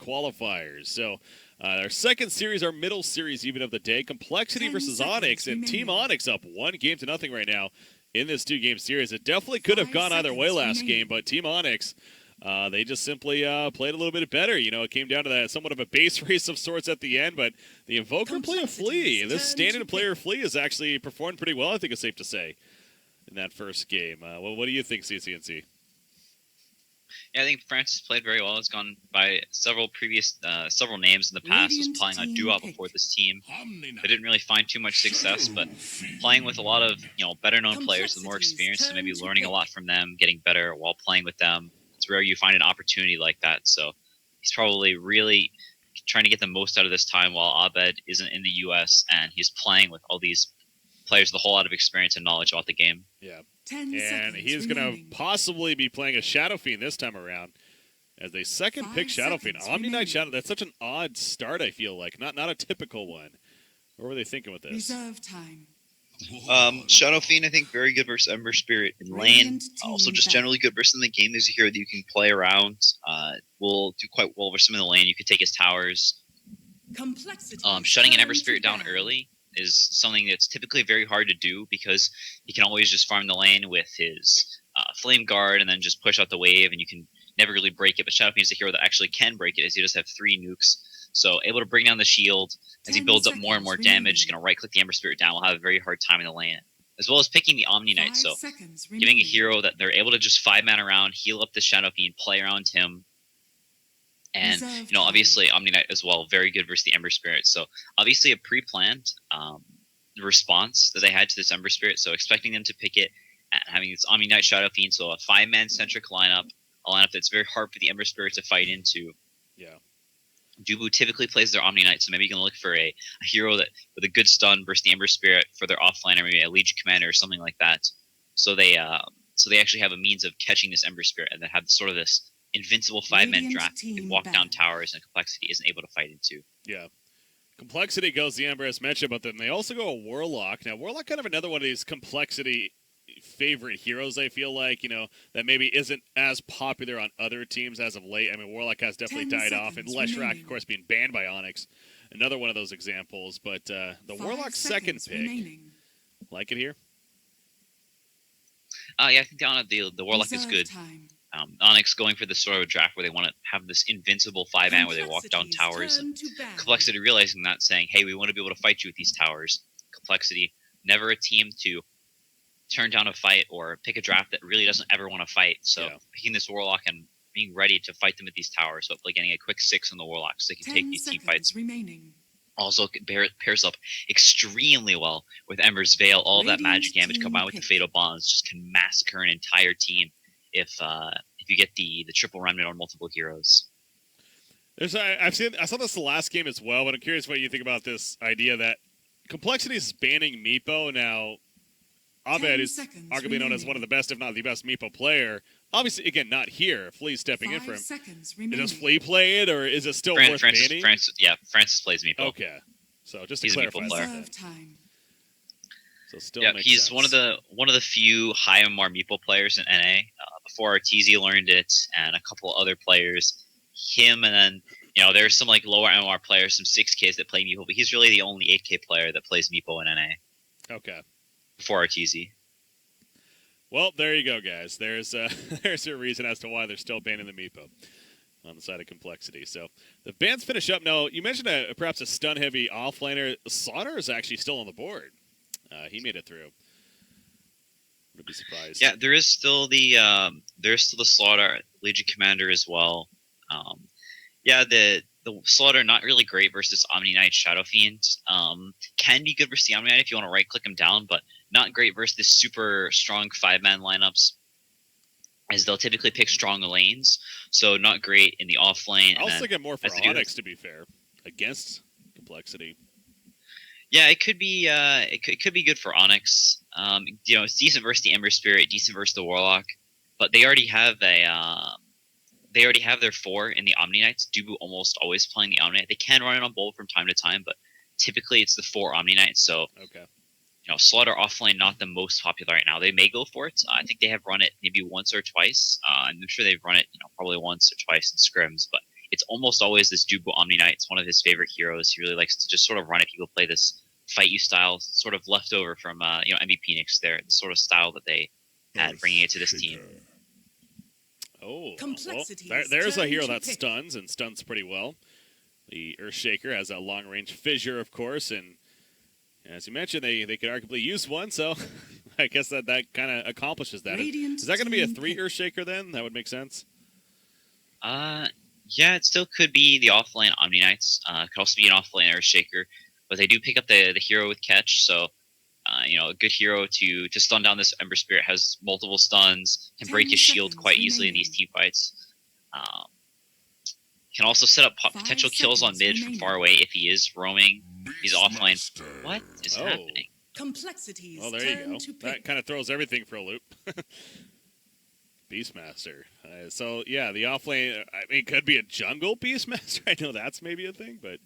qualifiers. So our second series, our middle series even of the day, Complexity versus Onyx, and Team Onyx up 1-0 right now in this 2-game series. It definitely could have gone either way last game, but Team Onyx, they just simply played a little bit better. You know, it came down to that somewhat of a base race of sorts at the end, but the Invoker play of Flea, this standing player Flea has actually performed pretty well, I think it's safe to say, in that first game. Well, what do you think, CCNC? Yeah, I think Francis played very well. It's gone by several names in the past. Was playing on Dua before this team. They didn't really find too much success, but playing with a lot of better known players with more experience, and maybe learning a lot from them, getting better while playing with them. It's rare you find an opportunity like that. So he's probably really trying to get the most out of this time while Abed isn't in the U.S. and he's playing with all these players with a whole lot of experience and knowledge about the game. Yeah. And he's going to possibly be playing a Shadow Fiend this time around as they second pick Shadow Fiend. Omni Knight Shadow, that's such an odd start, I feel like. Not a typical one. What were they thinking with this? Reserve time. Shadow Fiend, I think, very good versus Ember Spirit in lane. Also, just generally good versus in the game. There's a hero that you can play around. Will do quite well versus some in the lane. You can take his towers. Shutting an Ember Spirit down early is something that's typically very hard to do because he can always just farm the lane with his Flame Guard and then just push out the wave, and you can never really break it. But Shadow Fiend is a hero that actually can break it, as he does have 3 nukes. So able to bring down the shield as he builds up more and more damage. Going to right-click the Ember Spirit down. Will have a very hard time in the lane, as well as picking the Omni Knight. So giving a hero that they're able to just 5-man around, heal up the Shadow Fiend, play around him. And, obviously Omni Knight as well, very good versus the Ember Spirit. So obviously a pre-planned response that they had to this Ember Spirit. So expecting them to pick it and having this Omni Knight Shadow Fiend. So a 5-man centric lineup, a lineup that's very hard for the Ember Spirit to fight into. Yeah. Dubu typically plays their Omni Knight, so maybe you can look for a hero that with a good stun versus the Ember Spirit for their offlaner, maybe a Legion Commander or something like that. So they actually have a means of catching this Ember Spirit and then have sort of this invincible 5-man draft you can walk down towers and Complexity isn't able to fight into. Yeah. Complexity goes the Ember as mentioned, but then they also go a Warlock. Now, Warlock kind of another one of these Complexity favorite heroes, I feel like, that maybe isn't as popular on other teams as of late. I mean, Warlock has definitely died off, and Leshrac, of course, being banned by Onyx. Another one of those examples, but the Warlock second pick. Like it here? Yeah, I think the Warlock is good. Onyx going for this sort of a draft where they want to have this invincible 5-man where they walk down towers. And Complexity realizing that, saying, hey, we want to be able to fight you with these towers. Complexity, never a team to turn down a fight or pick a draft that really doesn't ever want to fight. So picking this Warlock and being ready to fight them with these towers. Hopefully getting a quick 6 on the Warlock so they can take these team fights. Also pairs up extremely well with Ember's Veil. All of that magic damage combined with the Fatal Bonds just can massacre an entire team if you get the triple remnant on multiple heroes. I saw this the last game as well, but I'm curious what you think about this idea that Complexity is banning Meepo. Now, Abed is arguably known as one of the best, if not the best, Meepo player. Obviously, again, not here. Flea's stepping in for him. Does Flea play it, or is it still worth banning? Francis plays Meepo. Okay, so just to he's clarify a Meepo player. So still makes he's sense. one of the few high MMR Meepo players in NA. Before Arteezy learned it, and a couple other players, him, and then there's some like lower MMR players, some 6Ks that play Meepo, but he's really the only 8K player that plays Meepo in NA. Okay. Before Arteezy. Well, there you go, guys. There's there's a reason as to why they're still banning the Meepo on the side of Complexity. So the bans finish up. Now, you mentioned perhaps a stun-heavy offlaner. Slaughter is actually still on the board. He made it through. Would be surprised. Yeah, there's still the Slaughter Legion Commander as well. The Slaughter not really great versus Omni Knight Shadow Fiend. Can be good versus the Omni Knight if you want to right click him down, but not great versus the super strong 5-man lineups, as they'll typically pick strong lanes. So not great in the off lane. I was thinking more for Onyx, to be fair, against Complexity. Yeah, it could be. It could be good for Onyx. It's decent versus the Ember Spirit, decent versus the Warlock, but they already have their 4 in the Omni Knights. Dubu almost always playing the Omni Knight. They can run it on both from time to time, but typically it's the 4 Omni Knights. So okay. Slaughter offlane not the most popular right now. They may go for it. I think they have run it maybe once or twice. I'm sure they've run it probably once or twice in scrims, but it's almost always this dude Omni Knight. It's one of his favorite heroes. He really likes to just sort of run at people, play this fight you style, sort of leftover from MVP Phoenix there, the sort of style that they had bringing it to this team. Oh, well, there's a hero that stuns, and stuns pretty well. The Earthshaker has a long-range fissure, of course, and as you mentioned, they could arguably use one, so I guess that kind of accomplishes that. Is that going to be a 3 Earthshaker then? That would make sense. Yeah, it still could be the offlane Omni Knights. Could also be an offlane Earthshaker, but they do pick up the hero with catch, so a good hero to stun down this Ember Spirit, has multiple stuns, can break his shield quite easily in these team fights. Can also set up potential kills on mid from far away if he is roaming. He's offline. What is happening? Well, there you go. That kind of throws everything for a loop. Beastmaster. So, yeah, the offlane, I mean, could be a jungle Beastmaster. I know that's maybe a thing, but...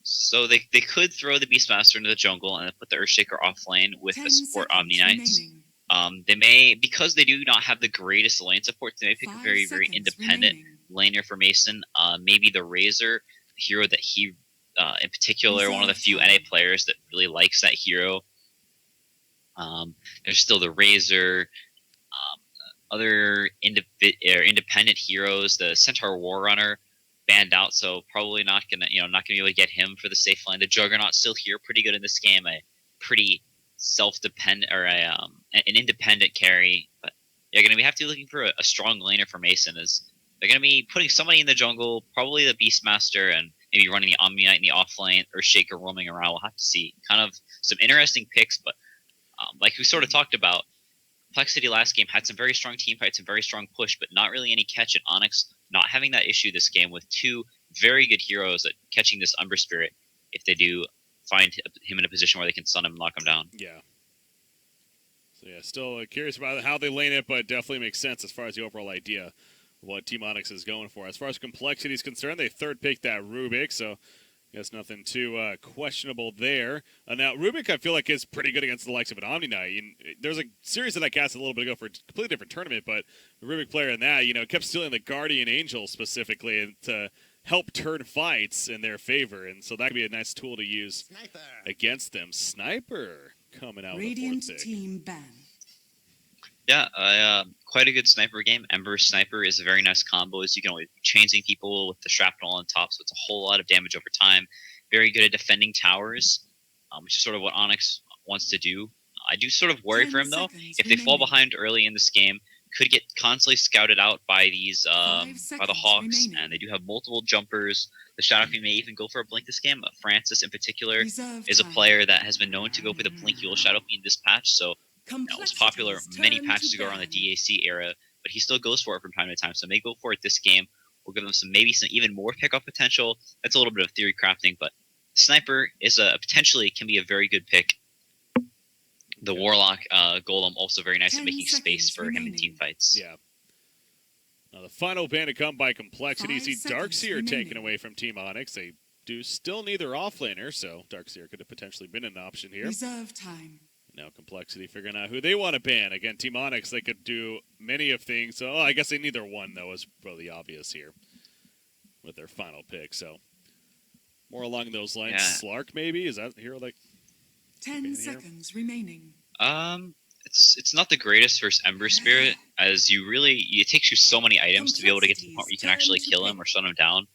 So they could throw the Beastmaster into the jungle and put the Earthshaker offlane with the support Omni Knights. They may, because they do not have the greatest lane support, they may pick a very, very independent laner for Mason. Maybe the Razor, the hero that he, in particular, one of the few NA players that really likes that hero. There's still the Razor. Other independent heroes, the Centaur Warrunner banned out, so probably not gonna be able to get him for the safe lane. The Juggernaut still here, pretty good in this game, a pretty self-dependent or an independent carry. But you're gonna have to be looking for a strong laner for Mason. As they're gonna be putting somebody in the jungle, probably the Beastmaster, and maybe running the Omni Knight in the offlane or Shaker roaming around. We'll have to see. Kind of some interesting picks, but like we sort of talked about. Complexity last game had some very strong team fights and very strong push, but not really any catch. And Onyx not having that issue this game with 2 very good heroes at catching this Umber Spirit if they do find him in a position where they can stun him and knock him down. Yeah. So, yeah, still curious about how they lane it, but definitely makes sense as far as the overall idea of what Team Onyx is going for. As far as Complexity is concerned, they third picked that Rubik, so I guess nothing too questionable there. Now, Rubik, I feel like, is pretty good against the likes of an Omni Knight. There's a series that I cast a little bit ago for a completely different tournament, but the Rubik player in that, kept stealing the Guardian Angel specifically and to help turn fights in their favor. And so that could be a nice tool to use against them. Sniper coming out Radiant with the team ban. Yeah, quite a good sniper game. Ember Sniper is a very nice combo, as you can always be chaining people with the shrapnel on top, so it's a whole lot of damage over time. Very good at defending towers, which is sort of what Onyx wants to do. I do sort of worry for him, though. If they fall behind early in this game, could get constantly scouted out by these by the Hawks, and they do have multiple jumpers. The Shadow Fiend may even go for a blink this game. Francis, in particular, is a player that has been known to go for the blink Yule Shadow Fiend this patch, so it was popular many patches ago around the DAC era, but he still goes for it from time to time, so may go for it this game. We'll give them some even more pickup potential. That's a little bit of theory crafting, but Sniper is potentially can be a very good pick. The Warlock Golem also very nice at making space for him in team fights. Yeah. Now the final ban to come by Complexity. You see Darkseer taken away from Team Onyx. They do still need their offlaner, so Darkseer could have potentially been an option here. Reserve time. Now Complexity figuring out who they want to ban. Again, Team Onyx, they could do many of things. So I guess they need their one, though, is really obvious here with their final pick. So more along those lines. Yeah. Slark, maybe? Is that hero like 10 seconds remaining. It's not the greatest versus Ember Spirit, as it takes you so many items to be able to get to the point where you can actually kill him or shut him down.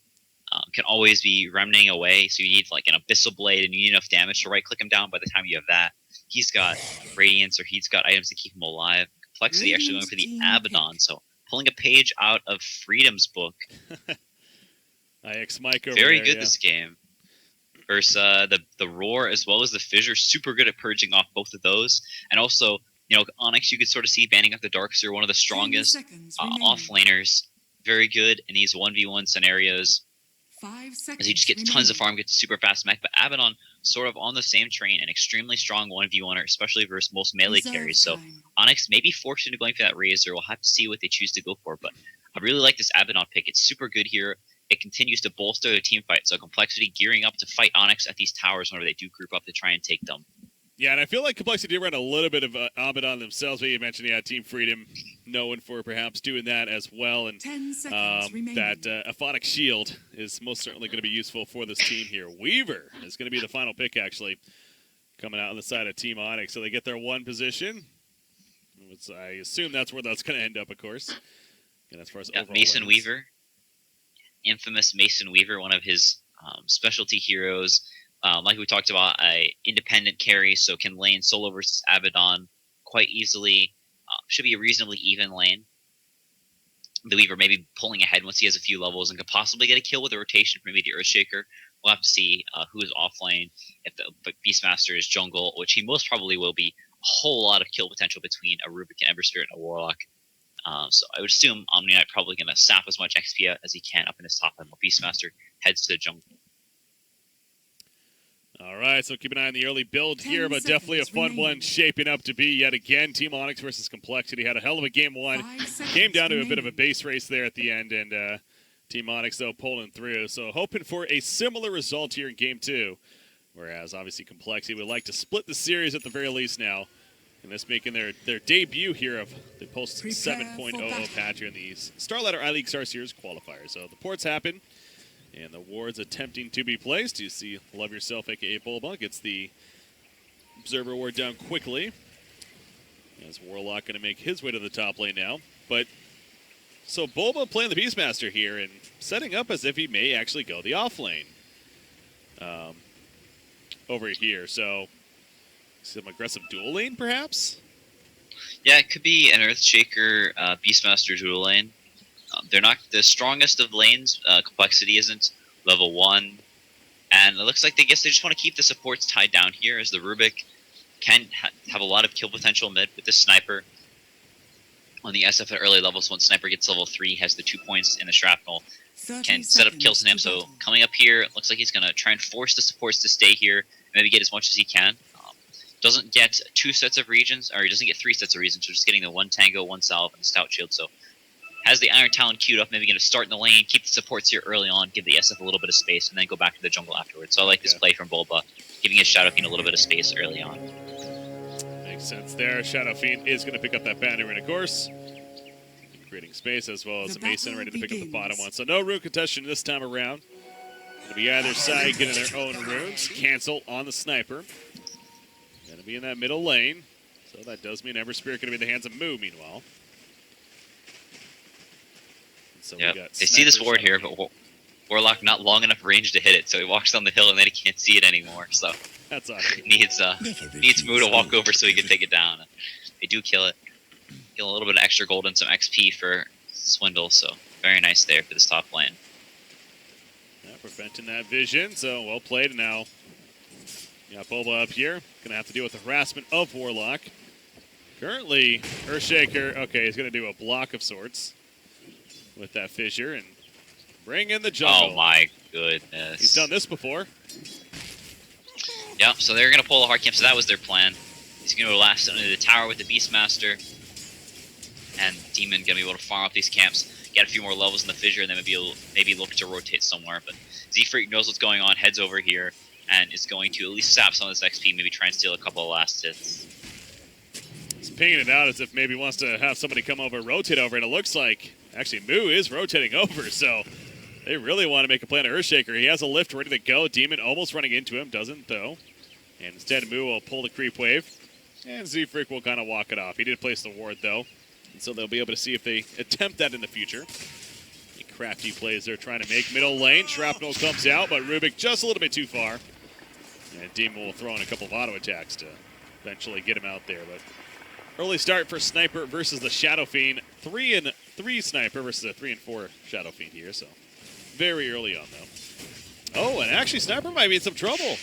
Can always be remnant away, so you need like an Abyssal Blade and you need enough damage to right-click him down. By the time you have that, he's got Radiance or he's got items to keep him alive. Complexity actually going for the Abaddon, so pulling a page out of Freedom's book. IX Mike over Very there, good yeah. this game. Versus the Roar as well as the Fissure, super good at purging off both of those. And also, Onyx, you could sort of see banning up the Darkseer, one of the strongest off-laners. Very good in these 1v1 scenarios. 5 seconds As you just get tons of farm, get to super fast mech. But Abaddon, sort of on the same train, an extremely strong 1v1er, especially versus most melee carries. So Onyx may be forced into going for that Razor. We'll have to see what they choose to go for. But I really like this Abaddon pick. It's super good here. It continues to bolster the team fight. So Complexity gearing up to fight Onyx at these towers whenever they do group up to try and take them. Yeah, and I feel like Complexity did run a little bit of Abaddon themselves. But you mentioned, Team Freedom, known for perhaps doing that as well. And 10 seconds remaining. that Aphonic Shield is most certainly going to be useful for this team here. Weaver is going to be the final pick, actually, coming out on the side of Team Onyx. So they get their 1 position. I assume that's where that's going to end up, of course. And as far as overall Mason wins. Weaver, infamous Mason Weaver, one of his specialty heroes. Like we talked about, a independent carry, so can lane solo versus Abaddon quite easily. Should be a reasonably even lane. The Weaver maybe pulling ahead once he has a few levels and could possibly get a kill with a rotation from maybe the Earthshaker. We'll have to see who is off lane, if the Beastmaster is jungle, which he most probably will be. A whole lot of kill potential between a Rubik and Ember Spirit and a Warlock. So I would assume Omni Knight probably going to sap as much XP as he can up in his top lane while Beastmaster heads to the jungle. All right, so keep an eye on the early build here, but definitely a fun one shaping up to be yet again. Team Onyx versus Complexity had a hell of a game 1. Came down to a bit of a base race there at the end, and Team Onyx, though, pulling through. So hoping for a similar result here in game 2, whereas obviously Complexity would like to split the series at the very least now. And this making their debut here of the post 7.00 patch here in the Starladder iLeague StarSeries qualifier. So the ports happen. And the wards attempting to be placed. You see Love Yourself, a.k.a. Bulba, gets the Observer ward down quickly. As Warlock going to make his way to the top lane now. But, so Bulba playing the Beastmaster here and setting up as if he may actually go the off lane. Over here, so some aggressive dual lane, perhaps? Yeah, it could be an Earthshaker Beastmaster dual lane. They're not the strongest of lanes. Complexity isn't level 1. And it looks like they just want to keep the supports tied down here, as the Rubik can have a lot of kill potential mid with the Sniper. On the SF at early levels, when Sniper gets level 3, has the 2 points in the Shrapnel. Can set up kills in him, so coming up here, it looks like he's going to try and force the supports to stay here, and maybe get as much as he can. Doesn't get 2 sets of regions, or he doesn't get 3 sets of regions, so just getting the 1 Tango, 1 Salve, and Stout Shield, so has the Iron Talon queued up, maybe going to start in the lane, keep the supports here early on, give the SF a little bit of space, and then go back to the jungle afterwards. So I like this play from Bulba, giving his Shadow Fiend a little bit of space early on. Makes sense there. Shadow Fiend is going to pick up that Boundary Ring, of course. Creating space, as well as a Mason ready to pick up the bottom one. So no rune contestation this time around. Going to be either side getting their own runes. Cancel on the Sniper. Going to be in that middle lane. So that does mean Ember Spirit going to be in the hands of Moo, meanwhile. So yeah, they see this ward here, but Warlock not long enough range to hit it, so he walks down the hill and then he can't see it anymore. So that's awesome. needs Moo to walk over so he can take it down. They do kill it. Get a little bit of extra gold and some XP for Swindle, so very nice there for this top lane. Yeah, preventing that vision, so well played. Now, Bulba up here. Going to have to deal with the harassment of Warlock. Currently, Earthshaker, okay, he's going to do a block of sorts with that fissure and bring in the jungle. Oh my goodness. He's done this before. Yep, so they're going to pull a hard camp, so that was their plan. He's going to last under the tower with the Beastmaster. And Demon going to be able to farm up these camps, get a few more levels in the fissure, and then maybe look to rotate somewhere. But Z-Freak knows what's going on, heads over here, and is going to at least sap some of this XP, maybe try and steal a couple of last hits. He's pinging it out as if maybe wants to have somebody come over, rotate over, and it looks like actually Moo is rotating over, so they really want to make a play on Earthshaker. He has a lift ready to go. Demon almost running into him, doesn't though. And instead Moo will pull the creep wave, and Z-Freak will kind of walk it off. He did place the ward though, and so they'll be able to see if they attempt that in the future. The crafty plays they're trying to make. Middle lane, Shrapnel comes out, but Rubik just a little bit too far. And Demon will throw in a couple of auto attacks to eventually get him out there, but early start for Sniper versus the Shadow Fiend. 3-3 Sniper versus a 3-4 Shadow Fiend here, so very early on, though. Oh, and actually Sniper might be in some trouble.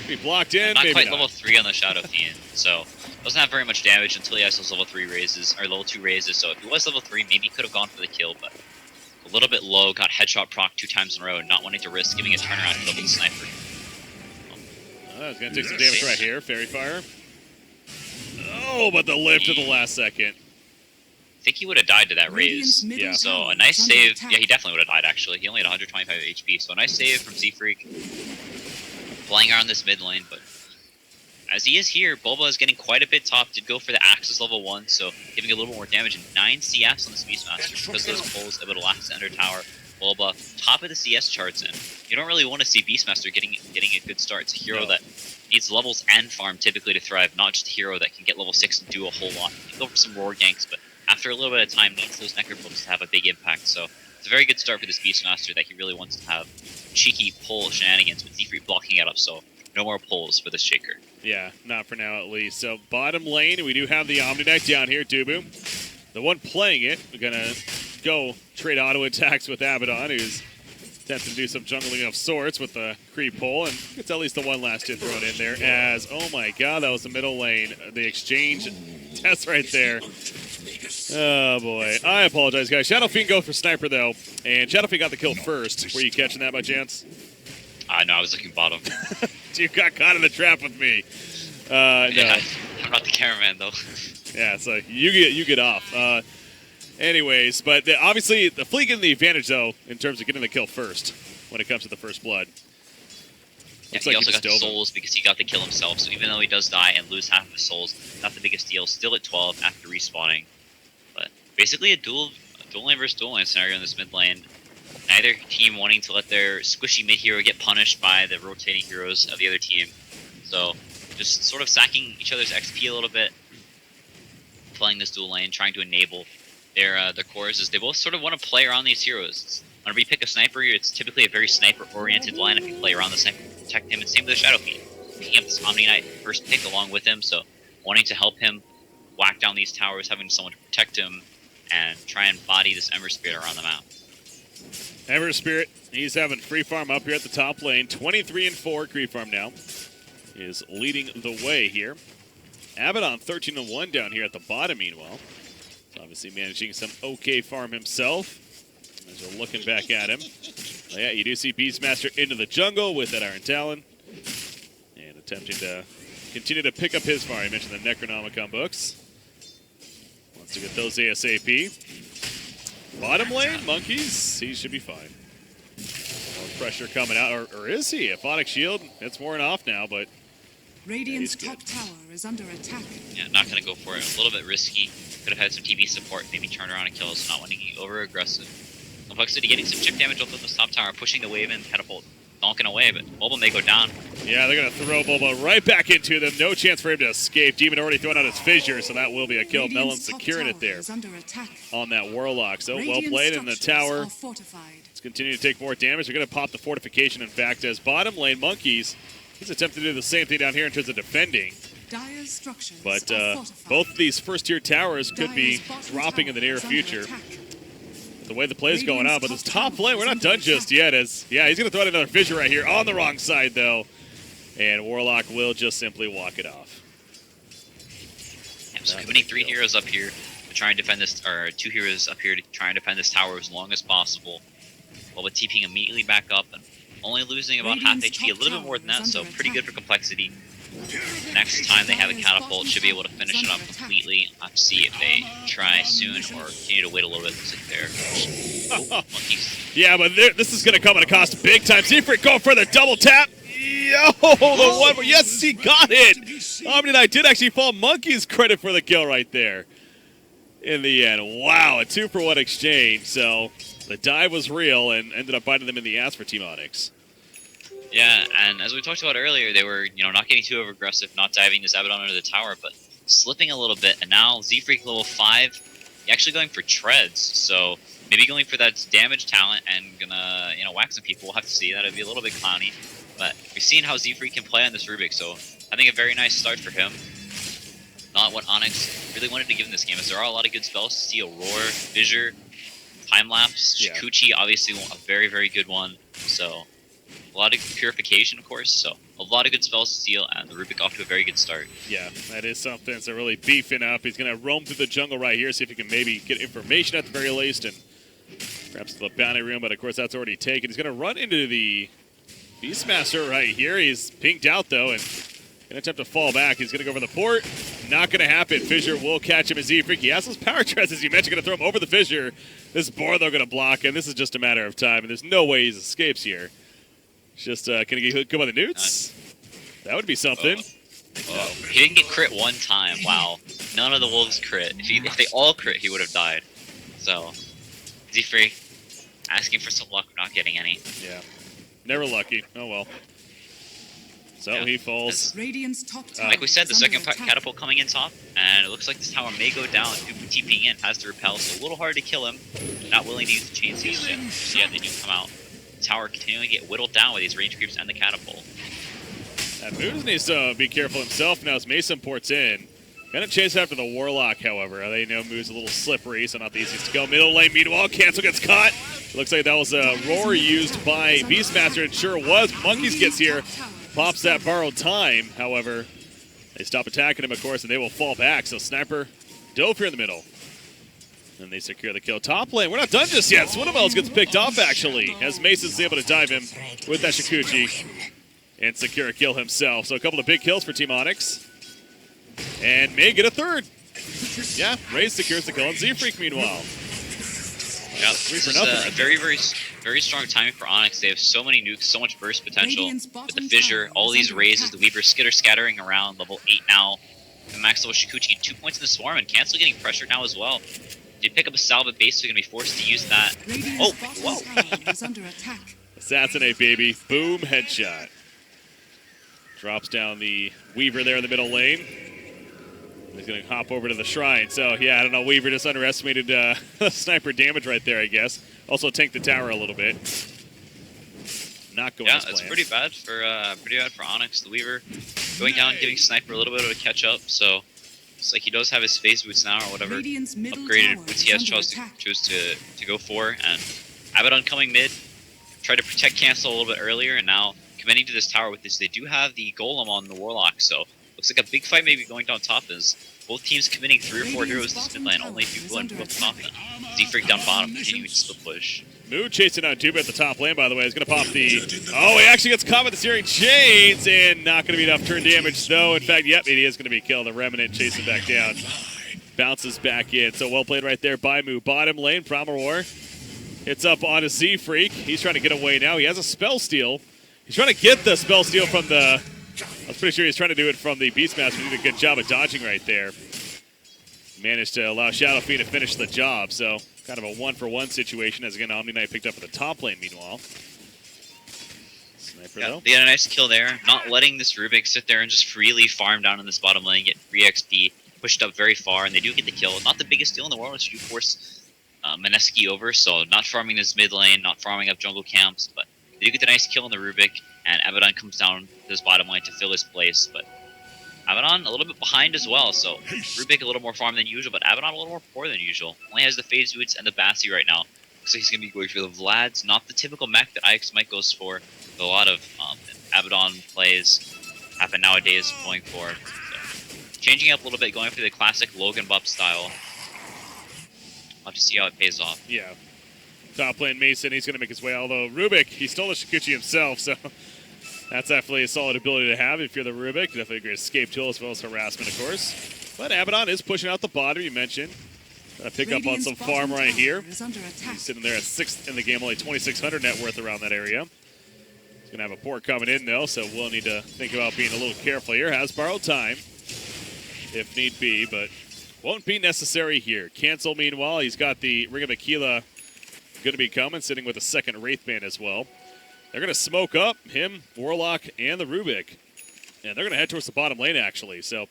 Be blocked in, not maybe quite not. level 3 on the Shadow Fiend, so doesn't have very much damage until he has those level 3 raises, or level 2 raises, so if he was level 3, maybe he could have gone for the kill, but a little bit low, got headshot proc 2 times in a row, and not wanting to risk giving a turnaround to the Sniper. Oh, he's going to take some damage right here. Fairy Fire. Oh, but the lift at the last second. I think he would have died to that raise. Yeah. So a nice save. Yeah, he definitely would have died, actually. He only had 125 HP, so a nice save from Z-Freak. Playing around this mid lane, but as he is here, Bulba is getting quite a bit top. Did go for the Axis level 1, so giving a little more damage. And 9 CS on the Beastmaster because those pulls able to last the Ender Tower. Bulba, top of the CS charts, and you don't really want to see Beastmaster getting a good start. It's a hero that needs levels and farm typically to thrive, not just a hero that can get level 6 and do a whole lot. You can go for some roar ganks, but after a little bit of time, needs those Necro Bolts to have a big impact. So it's a very good start for this Beastmaster that he really wants to have cheeky pull shenanigans with Z3 blocking it up, so no more pulls for this Shaker. Yeah, not for now at least. So bottom lane, we do have the Omni-Knight down here, Dubu. The one playing it, we're going to go trade auto attacks with Abaddon, who's attempting to do some jungling of sorts with the creep pull, and gets at least the one last hit thrown in there as, oh my god, that was the middle lane. The exchange test right there. Oh boy. I apologize, guys. Shadow Fiend go for sniper, though, and Shadow Fiend got the kill first. Were you catching that by chance? No, I was looking bottom. You got caught in the trap with me. Yeah, No. I'm not the cameraman, though. Yeah, so you get off. Anyways, but obviously the Fleet getting the advantage, though, in terms of getting the kill first when it comes to the first blood. Yeah, Looks he like also got the dove him. souls because he got the kill himself, so even though he does die and lose half of his souls, not the biggest deal. Still at 12 after respawning. But basically a dual lane versus dual lane scenario in this mid lane. Neither team wanting to let their squishy mid hero get punished by the rotating heroes of the other team. So just sort of sacking each other's XP a little bit, playing this dual lane, trying to enable their cores, as they both sort of want to play around these heroes. Whenever you pick a sniper, it's typically a very sniper-oriented line if you play around the sniper to protect him, and same with the Shadow Fiend. Picking up this Omni-Knight first pick along with him, so wanting to help him whack down these towers, having someone to protect him, and try and body this Ember Spirit around the map. Ember Spirit, he's having free farm up here at the top lane. 23-4 creep farm now. Is leading the way here. Abaddon 13-1 down here at the bottom, meanwhile. He's obviously managing some okay farm himself. As we're looking back at him. Oh, yeah, you do see Beastmaster into the jungle with that Iron Talon. And attempting to continue to pick up his farm. I mentioned the Necronomicon books. Wants to get those ASAP. Bottom lane, Monkeys, he should be fine. More pressure coming out, or is he? If Onyx shield, it's worn off now, but Radiant's he's top good. tower is under attack. Yeah, not going to go for it. A little bit risky. Could have had some TV support, maybe turn around and kill us, not wanting to get over-aggressive. Complexity getting some chip damage off of this top tower, pushing the wave in, catapult donking away, but Bulba may go down. Yeah, they're going to throw Bulba right back into them. No chance for him to escape. Demon already throwing out his fissure, so that will be a kill. Melon Radiant's top securing it tower there is under attack. on that Warlock. So well Radiant played in the structures tower. are fortified. Let's continue to take more damage. They're going to pop the fortification, in fact, as bottom lane Monkeys, he's attempting to do the same thing down here in terms of defending. Dire's structures But are fortified. both of these first-tier towers could be Dire's bottom dropping in the tower near is under future. attack. The way the play's going on, but this Radiant's top top lane, we're tower not is done under just attack. yet. As yeah, he's going to throw out another fissure right here on the wrong side, though. And Warlock will just simply walk it off. Yeah, so committing 3 heroes up here to try and defend this, or 2 heroes up here to try and defend this tower as long as possible. While with TPing immediately back up and only losing about half Radiant's HP, a top little bit more than tower that, is so under pretty good attack. for Complexity. Next time they have a catapult, should be able to finish it up completely. I'll have to see if they try soon or continue to wait a little bit. Looks like they're Monkeys. Yeah, but this is going to come at a cost big time. Seafried going for the double tap. Yo, the one where, yes, he got it. Omni-Knight did actually fall. Monkeys credit for the kill right there in the end. Wow, a 2-for-1 exchange. So the dive was real and ended up biting them in the ass for Team Onyx. Yeah, and as we talked about earlier, they were, not getting too over-aggressive, not diving this Abaddon under the tower, but slipping a little bit. And now Z-Freak level 5, actually going for treads. So maybe going for that damage talent and gonna, whack some people. We'll have to see. That'll be a little bit clowny. But we've seen how Z-Freak can play on this Rubik, so I think a very nice start for him. Not what Onyx really wanted to give in this game, as there are a lot of good spells. Steal, Roar, Fissure, Time Lapse, Yeah. Shikuchi, obviously a very, very good one. So a lot of Purification, of course, so a lot of good spells to steal, and the Rubik off to a very good start. Yeah, that is something. So really beefing up. He's going to roam through the jungle right here, see if he can maybe get information at the very least, and perhaps the bounty room, but of course that's already taken. He's going to run into the Beastmaster right here. He's pinked out, though, and going to attempt to fall back. He's going to go for the port. Not going to happen. Fissure will catch him as Z-Freak. He has those power treads, as you mentioned, going to throw him over the Fissure. This Bortho going to block him. This is just a matter of time, and there's no way he escapes here. Just, can he get hit by the newts? That would be something. Oh, he didn't get crit one time. Wow. None of the wolves crit. If they all crit, he would have died. So, Z-Free asking for some luck, not getting any. Yeah. Never lucky. Oh well. So Yeah. he falls. Radiant's top tower Like we said, the is under second attack. catapult coming in top, and it looks like this tower may go down. Dubu TPing in, has to repel, so a little hard to kill him. Not willing to use the chain siege yet. So yeah, they do come out. The tower continuing to get whittled down with these range creeps and the catapult. Moose needs to be careful himself now as Mason ports in. Gonna chase after the Warlock, however. They know Moose a little slippery, so not the easiest to go. Middle lane, meanwhile, Cancel gets caught. Looks like that was a roar used by Beastmaster. It sure was. Monkeys gets here, pops that borrowed time. However, they stop attacking him, of course, and they will fall back. So Sniper dove here in the middle. And they secure the kill. Top lane, we're not done just yet. Swinamels gets picked off, actually, as Mason's able to dive him with that Shikuchi and secure a kill himself. So a couple of big kills for Team Onyx. And may get a third. Yeah, Raze secures the kill on Z-Freak meanwhile. Yeah, this is a very strong timing for Onyx. They have so many nukes, so much burst potential. With the Fissure, all these raises, the Weaver scattering around, level 8 now. The max level Shikuchi, 2 points in the Swarm, and Cancel getting pressured now as well. They pick up a salve base, so they're going to be forced to use that. Oh, whoa. Is under attack. Assassinate, baby. Boom, headshot. Drops down the Weaver there in the middle lane. He's going to hop over to the shrine. So, yeah, I don't know. Weaver just underestimated sniper damage right there, I guess. Also tanked the tower a little bit. Not going as planned. Yeah, it's pretty bad for Onyx. The Weaver going down, giving Sniper a little bit of a catch-up. So, it's like he does have his phase boots now or whatever. Upgraded boots he has chose to go for. And Abaddon coming mid. Tried to protect Cancel a little bit earlier, and now committing to this tower with this. They do have the Golem on the Warlock, so looks like a big fight maybe going down top as both teams committing 3 or 4 heroes to this mid lane, only Dubu and both top. Z-Freak down bottom, continuing to split push. Moo chasing out Dubu at the top lane, by the way. He's going to pop the... Oh, he actually gets caught with the Searing Chains, and not going to be enough turn damage, though. In fact, yep, it is going to be killed. The Remnant chasing back down. Bounces back in. So well played right there by Moo. Bottom lane, Promoror. It's up on a Z-Freak. He's trying to get away now. He has a spell steal. He's trying to get the spell steal from the... I was pretty sure he's trying to do it from the Beastmaster. He did a good job of dodging right there. Managed to allow Shadow Fiend to finish the job. So kind of a 1-for-1 situation as again Omni Knight picked up at the top lane meanwhile. Sniper though. They got a nice kill there. Not letting this Rubik sit there and just freely farm down in this bottom lane, get free XP, pushed up very far, and they do get the kill. Not the biggest deal in the world, which do force Mineski over, so not farming this mid lane, not farming up jungle camps, but they do get the nice kill on the Rubik, and Abaddon comes down to his bottom lane to fill his place, but Abaddon a little bit behind as well, so Rubik a little more farm than usual, but Abaddon a little more poor than usual. Only has the phase boots and the Bassi right now, so he's going to be going for the Vlads, not the typical mech that IX Mike goes for. A lot of Abaddon plays happen nowadays going for. So, changing up a little bit, going for the classic Logan Buff style. I'll have to see how it pays off. Yeah. Top lane Mason, he's going to make his way. Although Rubik, he stole the Shikuchi himself, so that's definitely a solid ability to have if you're the Rubik. Definitely a great escape tool as well as harassment, of course. But Abaddon is pushing out the bottom, you mentioned. Gonna pick up on some farm right here. He's sitting there at 6th in the game, only 2,600 net worth around that area. He's going to have a port coming in, though, so we'll need to think about being a little careful here. Has borrowed time, if need be, but won't be necessary here. Cancel, meanwhile, he's got the Ring of Aquila going to be coming, sitting with a second Wraithband as well. They're going to smoke up him, Warlock, and the Rubik. And they're going to head towards the bottom lane, actually. So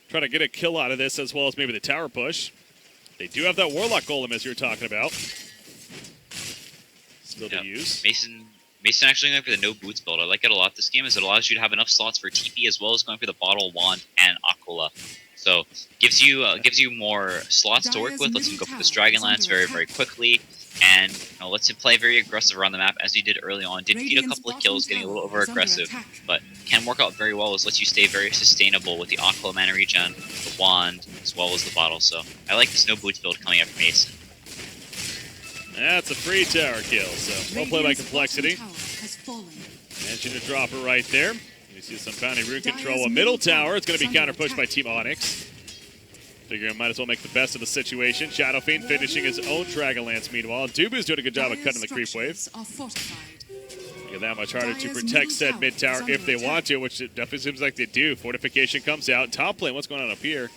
try to get a kill out of this as well as maybe the tower push. They do have that Warlock Golem, as you were talking about. Still to use. Mason actually going for the no boots build. I like it a lot this game, as it allows you to have enough slots for TP as well as going for the bottle, wand, and Aquila. So gives you more slots to work with. Lets him go for this Dragonlance very, very quickly, and lets him play very aggressive around the map as he did early on. Did feed a couple of kills, getting a little over aggressive, but can work out very well. As lets you stay very sustainable with the Aquila mana regen, the wand, as well as the bottle. So I like this no boots build coming up from Mason. That's a free tower kill. So well played by Complexity. Managing to drop her right there. You see some bounty root control. A middle tower. It's going to be counter pushed by Team Onyx. Figuring might as well make the best of the situation. Shadow Fiend finishing his own Dragonlance meanwhile. Dubu's doing a good job of cutting the creep wave. Get that much harder to protect said mid tower if they want to, which it definitely seems like they do. Fortification comes out. Top lane, what's going on up here?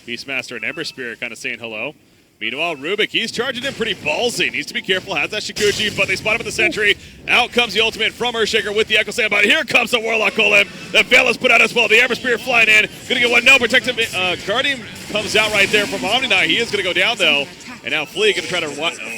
Beastmaster and Ember Spirit kind of saying hello. Meanwhile, Rubik, he's charging in pretty ballsy. Needs to be careful, has that Shikuchi, but they spot him with the Sentry. Out comes the ultimate from Earthshaker with the Echo Slam, but here comes the Warlock Golem. The Veil is put out as well. The Ember Spirit flying in. Gonna get one. No, protective Guardian comes out right there from Omni Knight. He is gonna go down though. And now Flea gonna try to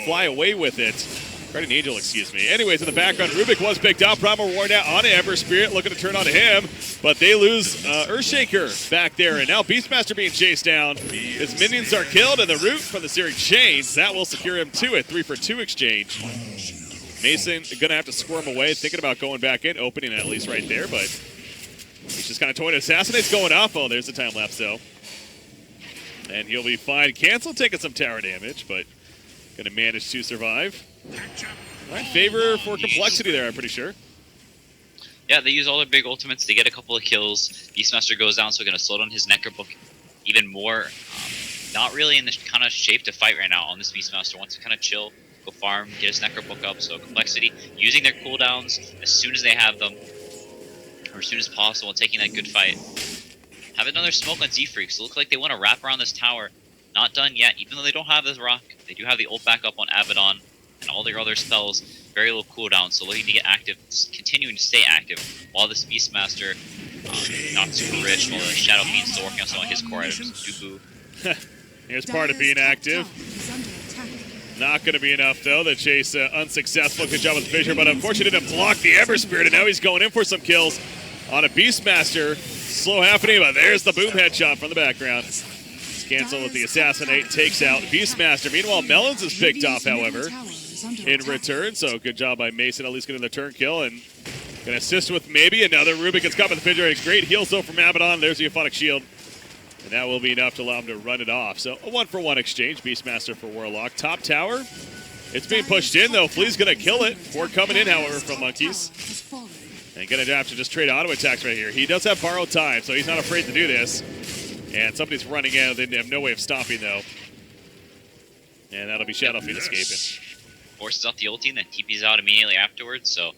fly away with it. Guardian Angel, excuse me. Anyways, in the background, Rubik was picked out. Primal War now on Ember Spirit, looking to turn on him. But they lose Earthshaker back there. And now Beastmaster being chased down. His minions are killed, and the root from the Searing Chains, that will secure him to it. 3-for-2 exchange. Mason gonna have to squirm away, thinking about going back in, opening at least right there, but he's just kind of toying. Assassinate's going off. Oh, there's the time lapse though. And he'll be fine. Cancel taking some tower damage, but gonna manage to survive. All right, favor for Complexity there, I'm pretty sure. Yeah, they use all their big ultimates. They get a couple of kills. Beastmaster goes down, so going to slow down his Necrobook even more. Not really in the kind of shape to fight right now on this Beastmaster. Wants to kind of chill, go farm, get his Necrobook up. So Complexity using their cooldowns as soon as they have them, or as soon as possible, and taking that good fight. Have another smoke on Z-Freak, so look like they want to wrap around this tower. Not done yet, even though they don't have this rock. They do have the ult back up on Abaddon. And all their other spells, very low cooldown, so looking to get active, continuing to stay active, while this Beastmaster, not super rich, while the Shadow Fiend's still working on some of his core items. Dooku. Here's part of being active. Not going to be enough, though. The chase unsuccessful. Good job with Fissure, but unfortunately didn't block the Ember Spirit, and now he's going in for some kills on a Beastmaster. Slow happening, but there's the boom headshot from the background. Cancel with the Assassinate, takes out Beastmaster. Meanwhile, Melons is picked off, however, in return. So good job by Mason, at least getting the turn kill. And going to assist with maybe another. Rubik gets caught by the Fissure. Great heals, though, from Abaddon. There's the Euphonic Shield. And that will be enough to allow him to run it off. So a 1-for-1 exchange. Beastmaster for Warlock. Top tower. It's being pushed in, though. Flea's going to kill it. We're coming in, however, from Monkeys. And going to have to just trade auto attacks right here. He does have borrowed time, so he's not afraid to do this. And somebody's running out. They have no way of stopping, though. And that'll be Shadow Fiend escaping. Forces out the ulti and then TP's out immediately afterwards. So,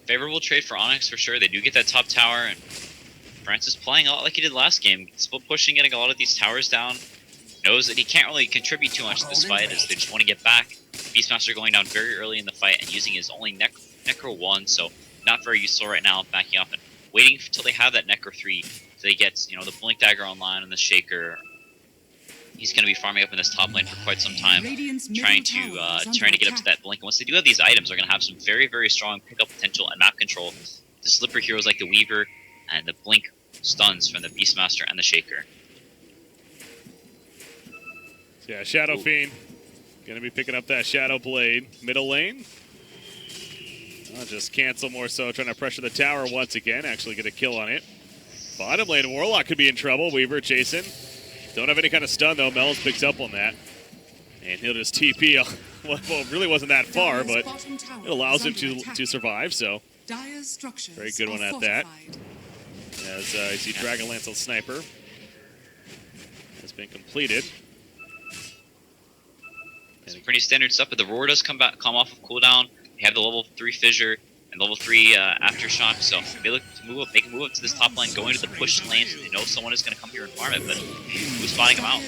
favorable trade for Onyx for sure. They do get that top tower. And Francis playing a lot like he did last game. Split pushing, getting a lot of these towers down. Knows that he can't really contribute too much to this fight as they just want to get back. Beastmaster going down very early in the fight and using his only Necro 1. So, not very useful right now. Backing off and waiting until they have that Necro 3. So he gets, the Blink Dagger online and the Shaker. He's going to be farming up in this top lane for quite some time, trying to get up to that Blink. And once they do have these items, they're going to have some very, very strong pickup potential and map control. The slipper heroes like the Weaver and the Blink stuns from the Beastmaster and the Shaker. Yeah, Shadow Fiend going to be picking up that Shadow Blade. Middle lane. I'll just cancel more so, trying to pressure the tower once again. Actually get a kill on it. Bottom lane, Warlock could be in trouble. Weaver chasing. Don't have any kind of stun, though. Mel's picks up on that. And he'll just TP. Well, it really wasn't that far, but it allows him to survive, so very good one at that. As you see Dragonlance on Sniper has been completed. It's pretty standard stuff, but the Roar does come off of cooldown. They have the level 3 Fissure and level 3 Aftershock, so they look to move up. They can move up to this top lane, go into the push lane. They know someone is going to come here and farm it, but who's spotting him out?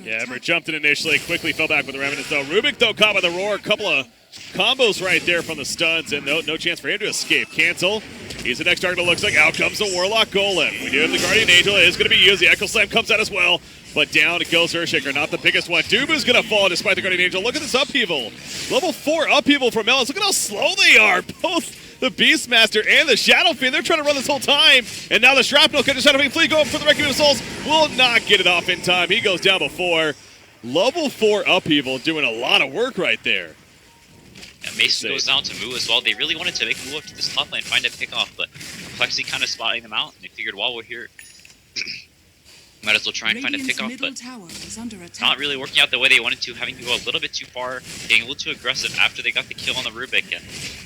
Yeah, Ember jumped in initially, quickly fell back with the Remnants, though. Rubik, though, caught by the Roar. A couple of combos right there from the stuns, and no chance for him to escape. Cancel. He's the next target, it looks like. Out comes the Warlock Golem. We do have the Guardian Angel. It is going to be used. The Echo Slam comes out as well. But down it goes Earthshaker, not the biggest one. Dubu's going to fall despite the Guardian Angel. Look at this upheaval. Level 4 upheaval from Melons. Look at how slow they are. Both the Beastmaster and the Shadow Fiend. They're trying to run this whole time. And now the Shrapnel can the Shadow Fiend flee go up for the Requiem of Souls. Will not get it off in time. He goes down before. Level 4 upheaval doing a lot of work right there. Yeah, Mason goes down to Moo as well. They really wanted to make a move up to this top lane, find a pick off, but Complexity kind of spotting them out. And they figured while we're here, might as well try and find a pick off, but not really working out the way they wanted to, having to go a little bit too far, getting a little too aggressive after they got the kill on the Rubik, and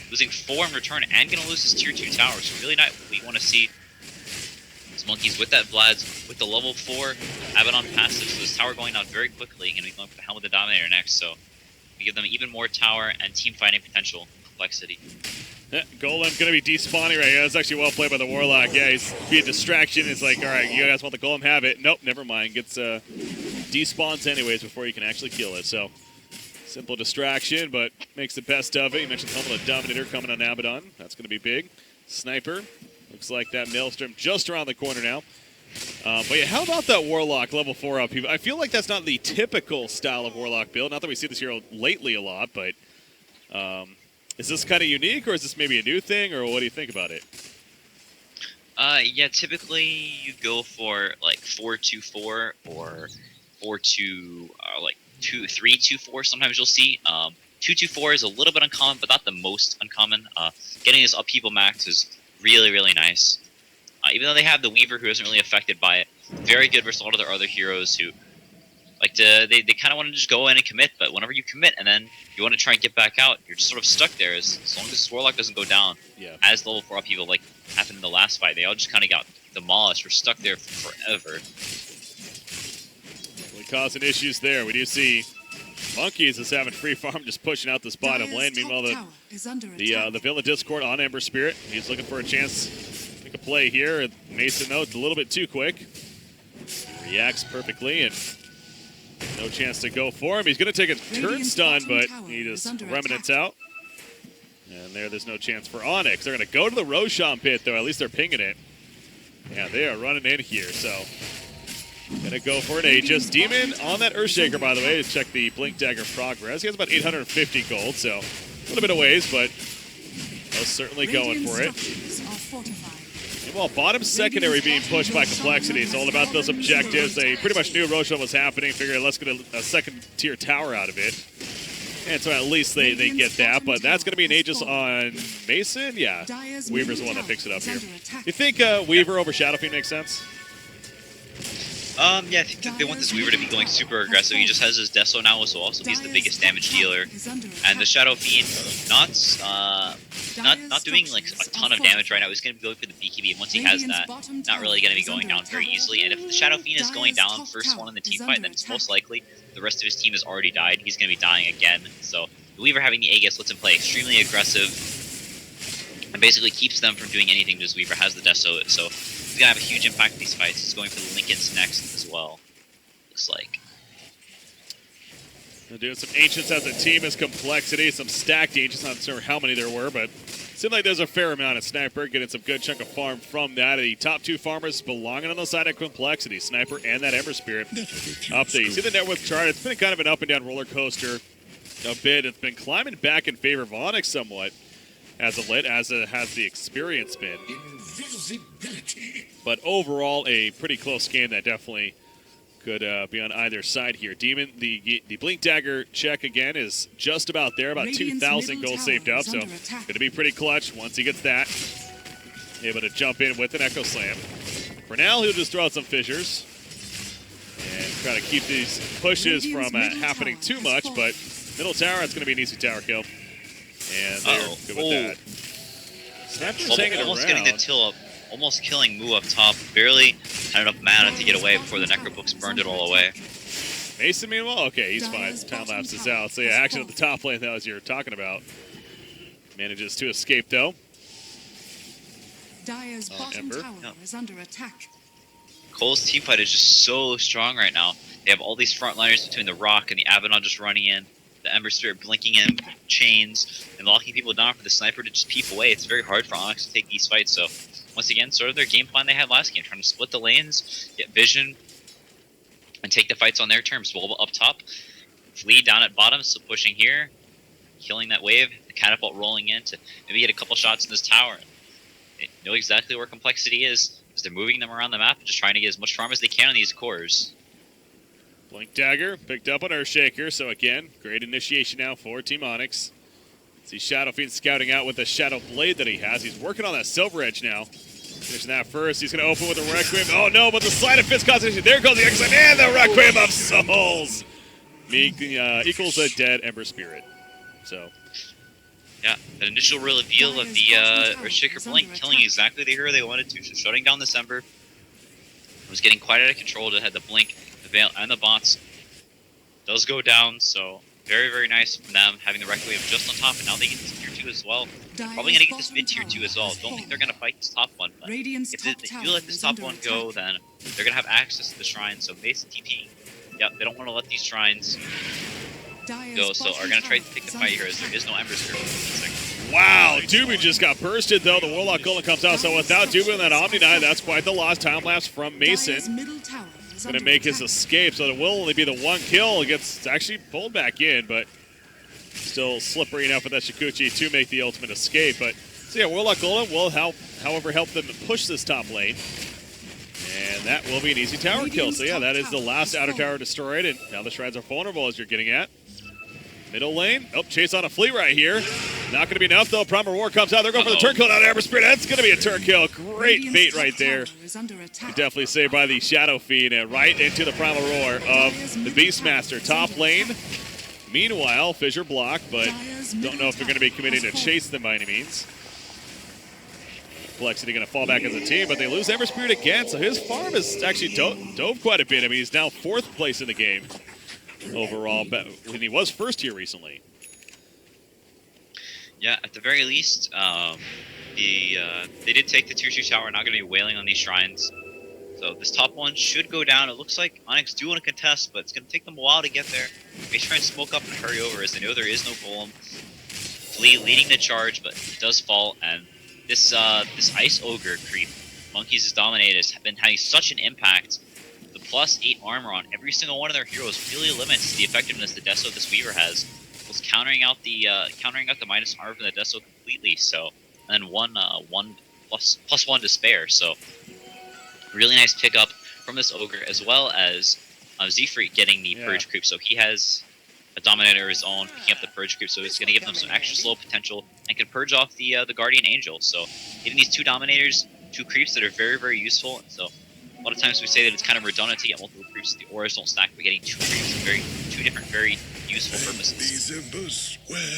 losing 4 in return, and going to lose his tier 2 tower. So really not what we want to see. These Monkeys with that Vlad's, with the level 4 Abaddon passive, so this tower going down very quickly, going to be going for the Helm of the Dominator next, so we give them even more tower and team fighting potential. Complexity. Golem going to be despawning right here. That's actually well played by the Warlock. Yeah, he's be a distraction. It's like, all right, you guys want the Golem, have it. Nope, never mind. Gets despawns anyways before you can actually kill it. So simple distraction, but makes the best of it. You mentioned Humble, a Dominator coming on Abaddon. That's going to be big. Sniper. Looks like that Maelstrom just around the corner now. But yeah, how about that Warlock level 4 up? I feel like that's not the typical style of Warlock build. Not that we see this hero lately a lot, but is this kind of unique, or is this maybe a new thing, or what do you think about it? Yeah, typically you go for like 4-2-4 or 4-2, like 3-2-4. Sometimes you'll see 2-2-4 is a little bit uncommon, but not the most uncommon. Getting this upheaval max is really, really nice. Even though they have the Weaver, who isn't really affected by it, very good versus a lot of their other heroes who like to they kind of want to just go in and commit. But whenever you commit and then you want to try and get back out, you're just sort of stuck there. As long as this Warlock doesn't go down, as level 4 upheaval like happened in the last fight, they all just kind of got demolished. We're stuck there forever. Really causing issues there. We do see Monkeys is having free farm, just pushing out this bottom lane. Meanwhile, the Villa Discord on Ember Spirit. He's looking for a chance to make a play here. Mason, though, it's a little bit too quick. Reacts perfectly, and no chance to go for him. He's going to take a turn stun, but he just remnants out. And there's no chance for Onyx. They're going to go to the Roshan pit, though. At least they're pinging it. Yeah, they are running in here, so gonna go for an Aegis. Demon on that Earthshaker, by the way, to check the Blink Dagger progress. He has about 850 gold, so a little bit of ways, but most certainly going for it. Meanwhile, bottom secondary being pushed by Complexity. It's all about those objectives. They pretty much knew Roshan was happening. Figured let's get a second-tier tower out of it. And so at least they get that, but that's going to be an Aegis on Mason? Yeah, Weaver's the one that picks it up here. You think Weaver over Shadow Fiend makes sense? Yeah, I think they want this Weaver to be going super aggressive. He just has his Deso now, so also he's the biggest damage dealer. And the Shadow Fiend, not doing like a ton of damage right now. He's going to be going for the BKB, and once he has that, not really going to be going down very easily. And if the Shadow Fiend is going down first one in the team fight, then it's most likely the rest of his team has already died. He's going to be dying again. So the Weaver having the Aegis lets him play extremely aggressive and basically keeps them from doing anything because Weaver has the Deso. So he's going to have a huge impact in these fights. He's going for the Lincolns next as well, looks like. They're doing some Ancients as a team as Complexity. Some stacked Ancients. Not sure how many there were, but it seemed like there's a fair amount of Sniper. Getting some good chunk of farm from that. The top two farmers belonging on the side of Complexity. Sniper and that Ember Spirit up there. You see the net worth chart. It's been kind of an up and down roller coaster a bit. It's been climbing back in favor of Onyx somewhat as of late, as it has the experience been. But overall, a pretty close game that definitely could be on either side here. Demon, the Blink Dagger check again is just about there, about 2,000 gold saved up, so going to be pretty clutch once he gets that. Able to jump in with an Echo Slam. For now, he'll just throw out some fissures and try to keep these pushes from happening too much, but middle tower, it's going to be an easy tower kill. And they're good with that. Snapper's hanging almost around. Getting the till up. Almost killing Moo up top. Barely had enough mana to get away before the Necrobooks burned it all away. Mason, meanwhile, okay, he's fine. Time lapse is out. So yeah, action at the top lane, that was you were talking about. Manages to escape though. Dire's bottom tower is under attack. Cole's teamfight is just so strong right now. They have all these frontliners between the Rock and the Abaddon just running in. The Ember Spirit blinking in chains and locking people down for the Sniper to just peep away. It's very hard for Onyx to take these fights. So once again, sort of their game plan they had last game, trying to split the lanes, get vision, and take the fights on their terms. Bulba up top, Flea down at bottom, still pushing here, killing that wave, the catapult rolling in to maybe get a couple shots in this tower. They know exactly where Complexity is, because they're moving them around the map, just trying to get as much farm as they can on these cores. Blink Dagger picked up on Earthshaker, so again, great initiation now for Team Onyx. See Shadow Fiend scouting out with the Shadow Blade that he has. He's working on that Silver Edge now. Finishing that first. He's going to open with a Requiem. Oh no, but the Slide of Fist causes issue. There goes the Exile and the Requiem of Souls. Equals a dead Ember Spirit. So. Yeah, an initial reveal of the Earthshaker Blink, killing exactly the hero they wanted to. So shutting down this Ember. It was getting quite out of control. It had the Blink, the Veil, and the bots. Those go down, so very, very nice from them, having the Requiem just on top, and now they get this tier 2 2 as well. Probably going to get this mid tier 2 as well. Don't think they're going to fight this top one, but if they do let this top one go, then they're going to have access to the shrine. So Mason TP, yep, they don't want to let these shrines go, so are going to try to take the fight here as there is no Ember Spirit. Wow, Dubu just got bursted though. The Warlock Golem comes out, so without Dubu and that Omni Knight, that's quite the loss. Time lapse from Mason. Going to make his escape, so it will only be the 1 kill. It gets actually pulled back in, but still slippery enough with that Shikuchi to make the ultimate escape. But so yeah, Warlock Golem will however help them push this top lane. And that will be an easy tower kill. So yeah, that is the last outer tower destroyed, and now the shrines are vulnerable as you're getting at. Middle lane. Oh, chase on a fleet right here. Not going to be enough, though. Primal Roar comes out. They're going for the turn kill out of Ember Spirit. That's going to be a turn kill. Great bait right there. Definitely saved by the Shadow Fiend and right into the Primal Roar of the Beastmaster. Top lane. Meanwhile, Fissure block, but don't know if they're going to be committing to chase them by any means. Compelexity going to fall back as a team, but they lose Ember Spirit again, so his farm has actually dove quite a bit. I mean, he's now 4th place in the game overall, but when he was first here recently. Yeah, at the very least, they did take the tier 2 tower. Not going to be wailing on these shrines. So this top one should go down. It looks like Onyx do want to contest, but it's going to take them a while to get there. May try and smoke up and hurry over as they know there is no golem. Flea leading the charge, but it does fall. And this Ice Ogre creep, Monkeys' Dominate, has been having such an impact. The +8 armor on every single one of their heroes really limits the effectiveness the Deso this Weaver has. Was countering out the minus armor from the Deso completely. So, and then one plus 1 to spare. So, really nice pickup from this Ogre, as well as Z-Freak getting the Purge creep. So he has a Dominator of his own, picking up the Purge creep. So it's going to give them some extra slow potential and can purge off the Guardian Angel. So getting these 2 Dominators, 2 creeps that are very, very useful. So a lot of times we say that it's kind of redundant to get multiple creeps. The auras don't stack, but getting 2 creeps, 2 different, very useful purposes.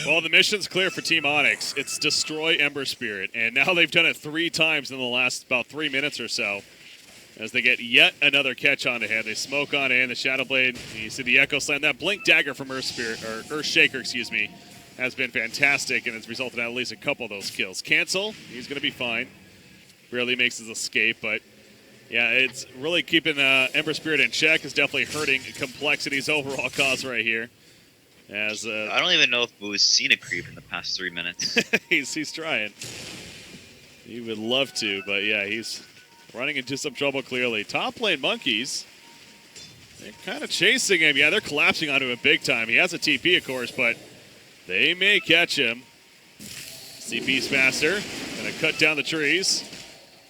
Well, the mission's clear for Team Onyx. It's destroy Ember Spirit, and now they've done it 3 times in the last about 3 minutes or so. As they get yet another catch on ahead. They smoke on in. The Shadow Blade, you see the Echo Slam. That Blink Dagger from Earth Shaker, excuse me, has been fantastic, and it's resulted in at least a couple of those kills. Cancel, he's going to be fine. Barely makes his escape, but yeah, it's really keeping Ember Spirit in check. Is definitely hurting Complexity's overall cause right here. As I don't even know if Boo's seen a creep in the past 3 minutes. he's trying. He would love to, but yeah, he's running into some trouble clearly. Top lane Monkeys, they're kind of chasing him. Yeah, they're collapsing onto him big time. He has a TP, of course, but they may catch him. See Beastmaster, going to cut down the trees.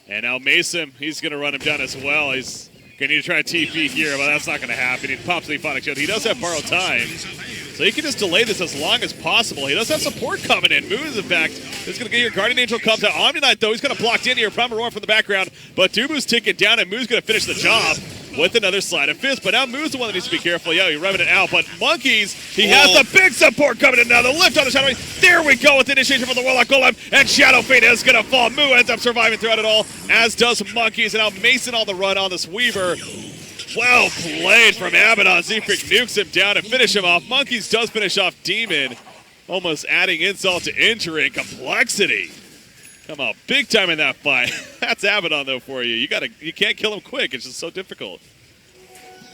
And now Mason, he's going to run him down as well. He's going to need to try a TP here, but that's not going to happen. He pops the Phonic Shield. He does have borrowed time, so he can just delay this as long as possible. He does have support coming in. Moves, in fact, is going to get your Guardian Angel comes out. Omni Knight, though, he's going to block in here. Primal Roar from the background, but Dubu's ticking down, and Moo's going to finish the job with another Slide of Fist. But now Moo's the one that needs to be careful. Yeah, he's revving it out, but Monkeys, he has the big support coming in now. The lift on the Shadow Fiend. There we go with the initiation from the Warlock Golem, and Shadow Fiend is going to fall. Moo ends up surviving throughout it all, as does Monkeys, and now Mason on the run on this Weaver. Well played from Abaddon. Z-Freak nukes him down to finish him off. Monkeys does finish off Demon, almost adding insult to injury. And Complexity come out big time in that fight. That's Abaddon though for you. You can't kill him quick. It's just so difficult.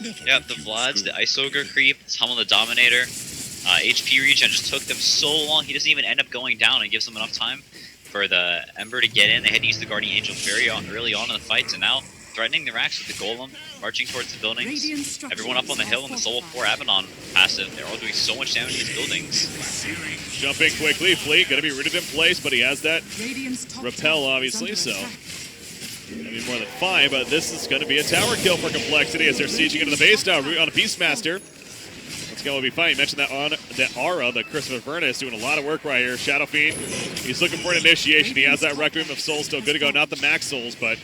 Yeah, the Vlads, the Ice Ogre creep, Hummel the Dominator, HP regen just took them so long. He doesn't even end up going down and gives them enough time for the Ember to get in. They had to use the Guardian Angel very early on in the fight, and now threatening the racks with the Golem, marching towards the buildings. Everyone up on the hill in the Soul 4 Abaddon passive. They're all doing so much damage to these buildings. Jumping quickly, Fleet going to be rooted in place, but he has that repel, obviously, so going to be more than fine, but this is going to be a tower kill for Complexity as they're sieging into the base now. Root on a Beastmaster. Let's go, will be fine. You mentioned that on that Aura, the Christopher Furnace, doing a lot of work right here. Shadow Fiend, he's looking for an initiation. He has that Requiem of Souls still good to go. Not the max souls, but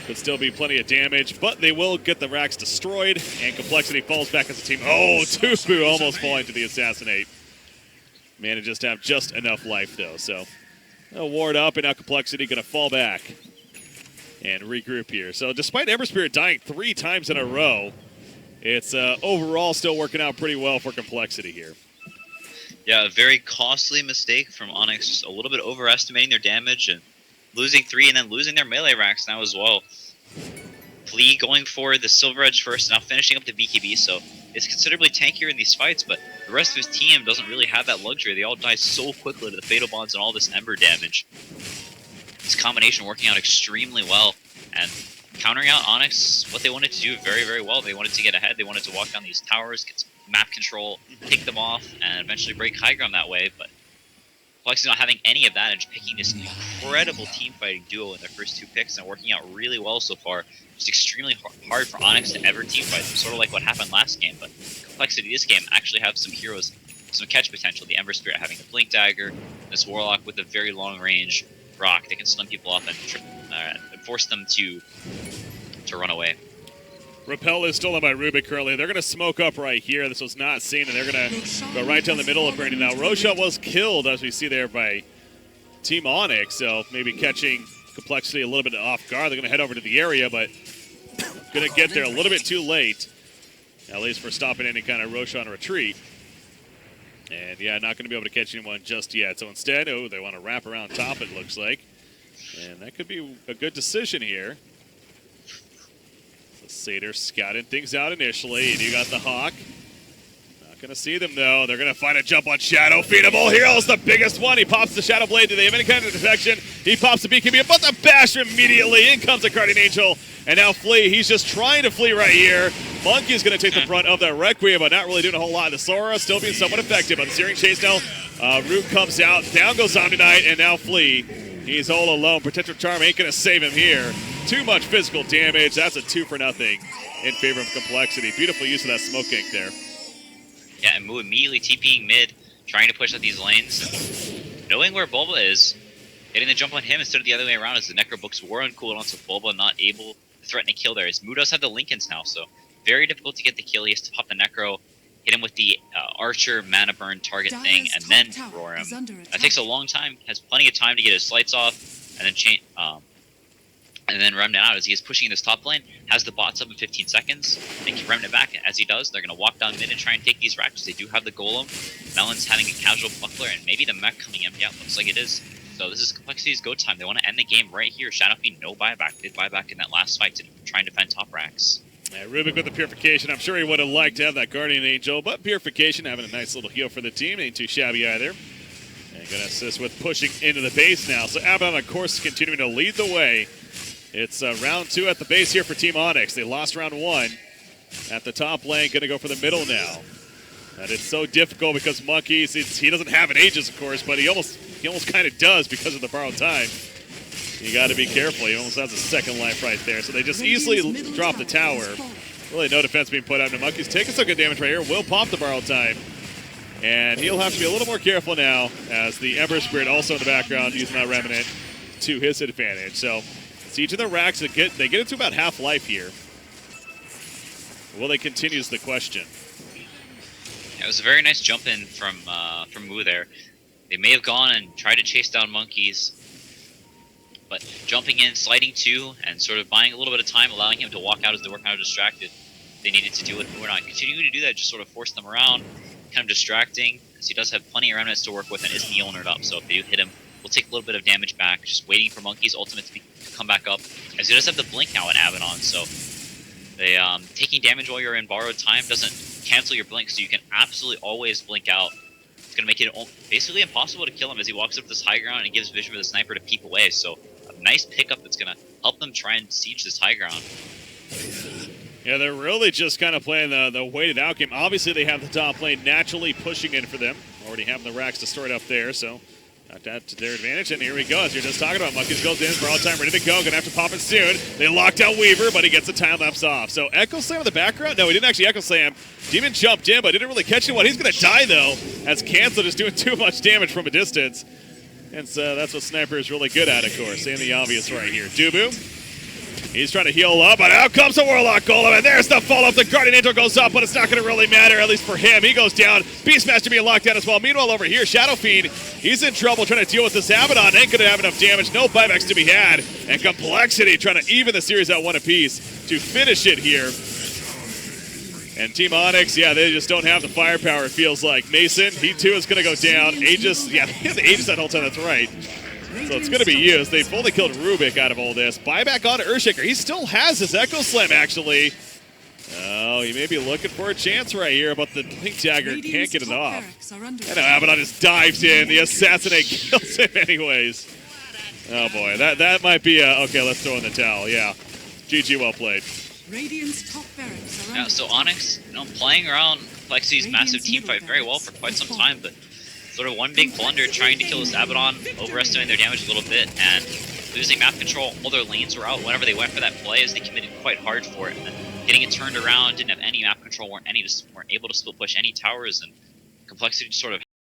could still be plenty of damage, but they will get the racks destroyed, and Complexity falls back as a team. Oh, Tufu almost falling to the Assassinate. Manages to have just enough life, though, so they'll ward up, and now Complexity going to fall back and regroup here. So despite Ember Spirit dying 3 times in a row, it's overall still working out pretty well for Complexity here. Yeah, a very costly mistake from Onyx, just a little bit overestimating their damage and losing 3 and then losing their melee racks now as well. Flea going for the Silver Edge first, now finishing up the BKB, so it's considerably tankier in these fights, but the rest of his team doesn't really have that luxury. They all die so quickly to the Fatal Bonds and all this Ember damage. This combination working out extremely well, and countering out Onyx, what they wanted to do very, very well. They wanted to get ahead, they wanted to walk down these towers, get some map control, pick them off, and eventually break high ground that way, but Compelexity not having any of that and just picking this incredible team fighting duo in their first 2 picks and working out really well so far. Just extremely hard for Onyx to ever team fight them, sort of like what happened last game, but Compelexity this game actually have some heroes, some catch potential. The Ember Spirit having the Blink Dagger, this Warlock with a very long range rock that can stun people off and force them to run away. Repel is stolen by Rubik currently. They're going to smoke up right here. This was not seen, and they're going to go right down the middle of Brandon. Now, Rosha was killed, as we see there, by Team Onyx, so maybe catching Compelexity a little bit off guard. They're going to head over to the area, but going to get there a little bit too late, at least for stopping any kind of Roshan retreat. And, yeah, not going to be able to catch anyone just yet. So instead, they want to wrap around top, it looks like. And that could be a good decision here. Satyr scouting things out initially, and you got the Hawk. Not going to see them, though. They're going to find a jump on Shadow. Feedable Hero's the biggest one. He pops the Shadow Blade. Do they have any kind of detection? He pops the BKB, but the Bash immediately. In comes the Guardian Angel, and now Flea. He's just trying to flee right here. Monkey's going to take the brunt of the Requiem, but not really doing a whole lot. The Sora still being somewhat effective, but the Searing Chase now. Root comes out. Down goes Zombie Knight, and now Flea. He's all alone. Protector Charm ain't going to save him here. Too much physical damage. That's a 2-for-0 in favor of Compelexity. Beautiful use of that smoke gank there. Yeah, and Mu immediately TPing mid, trying to push out these lanes. Knowing where Bulba is, getting the jump on him instead of the other way around as the Necro books were on cooldowns, so Bulba not able to threaten a kill there. As Mu does have the Lincolns now, so very difficult to get the kill. He has to pop the Necro, hit him with the Archer mana burn target thing, and then roar him. That takes a long time. Has plenty of time to get his lights off, and then Remnant out as he is pushing this top lane. Has the bots up in 15 seconds. They keep Remnant back, and as he does, they're going to walk down mid and try and take these racks. They do have the Golem. Melon's having a casual buckler, and maybe the mech coming in. Yeah, looks like it is. So this is Complexity's go time. They want to end the game right here. Shadow Fiend, no buyback. They did buyback in that last fight to try and defend top racks. Yeah, Rubik with the Purification. I'm sure he would have liked to have that Guardian Angel, but Purification having a nice little heal for the team. Ain't too shabby either. And going to assist with pushing into the base now. So Abaddon, of course, continuing to lead the way. It's round 2 at the base here for Team Onyx. They lost round 1 at the top lane. Going to go for the middle now. And it's so difficult because Monkeys, he doesn't have an Aegis, of course, but he almost kind of does because of the borrowed time. You got to be careful. He almost has a second life right there. So they just easily drop the tower. Really no defense being put out. And Monkeys taking some good damage right here. Will pop the borrowed time. And he'll have to be a little more careful now as the Ember Spirit also in the background using that Remnant to his advantage. So siege of the racks, they get it to about half life here. Will they continue is the question. Yeah, it was a very nice jump in from Mu there. They may have gone and tried to chase down Monkeys, but jumping in, sliding 2, and sort of buying a little bit of time, allowing him to walk out as they were kind of distracted. They needed to do it, but we're not continuing to do that, just sort of force them around, kind of distracting, as he does have plenty of remnants to work with and isn't the ownered up, so if they do hit him, we'll take a little bit of damage back, just waiting for Monkey's ultimate to come back up, as he does have the blink now in Abaddon, so they taking damage while you're in borrowed time doesn't cancel your blink, so you can absolutely always blink out. It's going to make it basically impossible to kill him as he walks up this high ground and gives vision for the sniper to peek away, so a nice pickup that's going to help them try and siege this high ground. Yeah, they're really just kind of playing the weighted out game. Obviously, they have the top lane naturally pushing in for them. Already having the racks destroyed up there, so got that to their advantage. And here we go, as you're just talking about. Monkeys goes in for all time, ready to go. Gonna have to pop it soon. They locked out Weaver, but he gets the time lapse off. So Echo Slam in the background? No, he didn't actually Echo Slam. Demon jumped in, but didn't really catch anyone. He's gonna die though, as Cancel is doing too much damage from a distance. And so that's what Sniper is really good at, of course. Saying the obvious right here. Dubu, he's trying to heal up, but out comes the Warlock Golem, and there's the follow-up. The Guardian Angel goes up, but it's not going to really matter, at least for him. He goes down. Beastmaster being locked down as well. Meanwhile, over here, Shadow Fiend, he's in trouble trying to deal with this Abaddon. Ain't going to have enough damage. No buybacks to be had. And Compelexity trying to even the series at 1 apiece to finish it here. And Team Onyx, yeah, they just don't have the firepower, it feels like. Mason, he too is going to go down. Aegis, yeah, they have the Aegis that whole time, that's right. So it's going to be used. They've only killed Rubik out of all this. Buyback on Earthshaker. He still has his Echo Slam, actually. Oh, he may be looking for a chance right here, but the Blink Dagger can't get it off. And Abaddon just dives in. The Assassinate kills him anyways. Oh, boy. That might be a... Okay, let's throw in the towel. Yeah. GG, well played. Yeah, so Onyx, playing around Complexity's massive team fight very well for quite some time, but sort of one big blunder trying to kill this Abaddon, overestimating their damage a little bit, and losing map control. All their lanes were out whenever they went for that play, as they committed quite hard for it. And then getting it turned around, didn't have any map control, weren't able to split push any towers, and Complexity sort of